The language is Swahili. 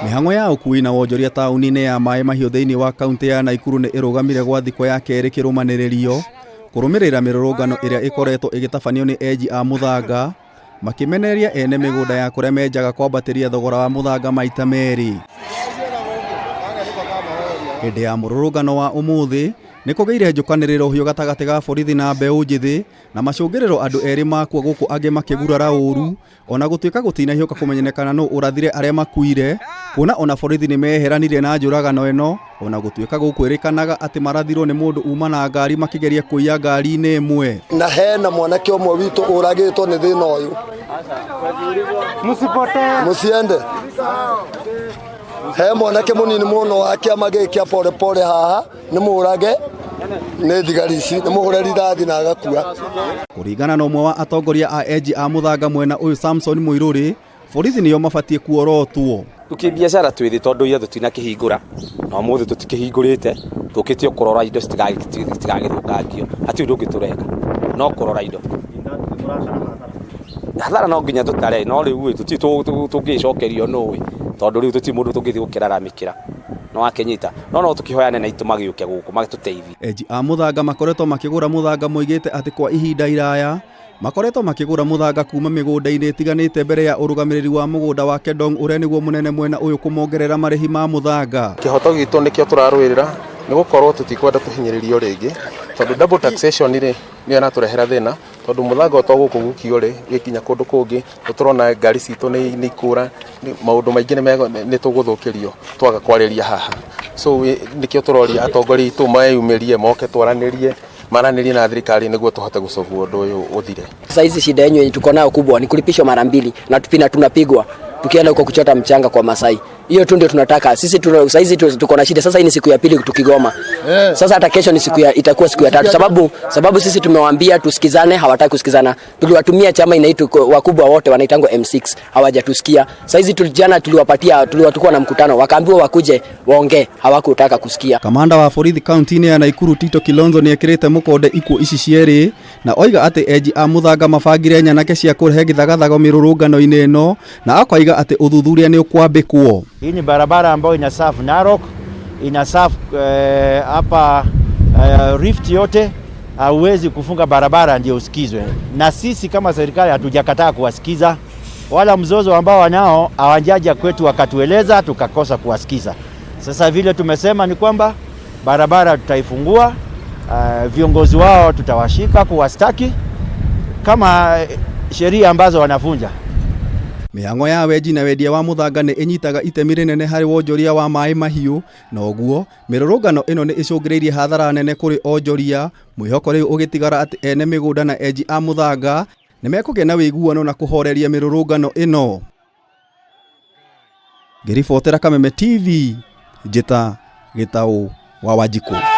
Mĩhang'o ya ũkui na wonjoria taũni-inĩ ya Maĩ Mahiũ thĩinĩ wa kaunti ya Naikuru nĩ ĩrũgamire gwa thikũ ya kerĩ kĩrũmanĩrĩrio kũrũmĩrĩra mĩrũrũngano ĩrĩa ĩkoretwo ĩgĩtabanio nĩ enji a mũthanga makĩmenereria ene mĩgũnda ya kũrĩa menjaga kwambatĩria thogora wa mũthanga maita merĩ. Hĩndĩ ya mũrũrũngano wa ũmũthĩ nĩ kũgĩire njũkanĩrĩro hiũ gatagatĩ ga borithi na mbeũ njĩthĩ na macũngĩrĩro andũ erĩ makua gũkũ angĩ makĩgurara ũru ona gũtuĩka gũtinahiũka kũmenyekana nũ ũrathire arĩa makuire kuona ona borithi nĩ meheranirie na njũragano ĩno ona gũtuĩka gũkwĩrĩkanaga atĩ marathirwo nĩ mũndũ uma na ngari makĩgeria kũiya ngari-inĩ ĩmwe. Na hena mwanake ũmwe witũ ũragĩtwo nĩ thĩna ũyũ. Musiende. He mwanake mũnini mũno wa kĩama gĩkĩ pole pole haha nĩ mũrage nĩ thigari ici nĩ mũhũre rithathi na agakua. Kũringana na ũmwe wa atongoria a enji a mũthanga mwena ũyũ Samson Mũirũrĩ, borithi nĩo mabatie kuorotwo. Tukibiacara twĩthĩ tondũ ithuĩ tũtinakĩhingũra na ũmũthĩ tũtikĩhingũrĩte tũkĩtio kũrora indo citigagĩthũkangio hatirĩ ũndũ ũngĩ tũreka no kũrora indo. Hathara no nginya tũtare no rĩu tũngĩcokerio nũĩ tondũ rĩu tũti mũndũ tũngĩthiĩ gũkĩraramĩkĩra no wakenyita no tũkĩhoyane na itũ magĩũke gũkũ magĩtũteithie. Enji a mũthanga makoretwo makĩgũra mũthanga moigĩte atĩ kwa ihinda iraya makoretwo makĩgũra mũthanga kuma mĩgũnda-inĩ ĩtiganĩte mbere ya ũrũgamĩrĩri wa mũgũnda wa Kedong ũrĩa nĩguo mũnene mwena ũyũ kũmongerera marĩhi ma mũthanga. Kĩhoto gitũ nĩkĩo tũrarũĩrĩra nĩ gũkorwo tũtikwenda tũhinyĩrĩrio rĩngĩ tondũ double taxation nĩyo ĩratũrehera thĩna tondũ mũthanga ũtwa gũkũ gũkio rĩ gĩkinya kũndũ kũngĩ tũrona ngari citũ nĩ ikũra maũndũ maingĩ nĩ tũgũthũkĩrio twaga kwarĩria haha. So nĩkĩo tũroria atongoria itũ mayumĩrie moke twaranĩrie maranĩrie na thirikari nĩguo tũhote gũcokia ũndũ ũyũ ũthire. Sasa hizi shida yenyewe tuko nayo kubwa ni kulipishwa mara mbili na tunapigwa tukienda huko kuchota mchanga kwa Masai. Hiyo tu ndio tunataka. Sisi sasa hizi tuko na shida. Sasa hii ni siku ya pili tukigoma. Sasa hata kesho ni itakuwa siku ya tatu. Sababu sisi tumewaambia tusikizane, hawataki kusikizana. Tuliwatumia chama inaitwa wakubwa wote wanaitangwa M6, hawajatusikia. Sasa hizi tuliwatukua na mkutano, wakaambiwa wakuje waongee, hawakutaka kusikia. Kamanda wa borithi kaunti-inĩ ya Naikuru Tito Kilonzo nĩ ekĩrĩte mũkonde ikuũ ici cierĩ na oiga atĩ enji a mũthanga mabangire nyanake cia kũrehe gĩthagathago mĩrũrũngano-inĩ ĩno na akoiga atĩ ũthuthuria nĩ ũkwambĩkwo. Hii ni barabara ambayo inasafu Narok, inasafu hapa Rift yote, hauwezi kufunga barabara ndio usikizwe. Na sisi kama serikali hatujakataa kuwasikiza. Wala mzozo ambao wanao hawajaja kwetu wakatueleza tukakosa kuwasikiza. Sasa vile tumesema ni kwamba barabara tutaifungua, viongozi wao tutawashika kuwastaki kama sheria ambazo wanavunja. Mĩhang'o ya wenji na wendia wa mũthanga nĩ ĩnyitaga itemi rĩnene harĩ wonjoria wa Maĩ Mahiũ na ũguo mĩrũrũngano ĩno nĩ ĩcũngĩrĩirie hathara nene kũrĩ onjoria mwĩhoko rĩu ũgĩtigara atĩ ene mĩgũnda na enji a mũthanga nĩ mekũgĩa na wĩiguano na kũhoreria mĩrũrũngano ĩno. Ngĩribotera Kameme TV, Njĩta Gĩtaũ wa Wanjikũ.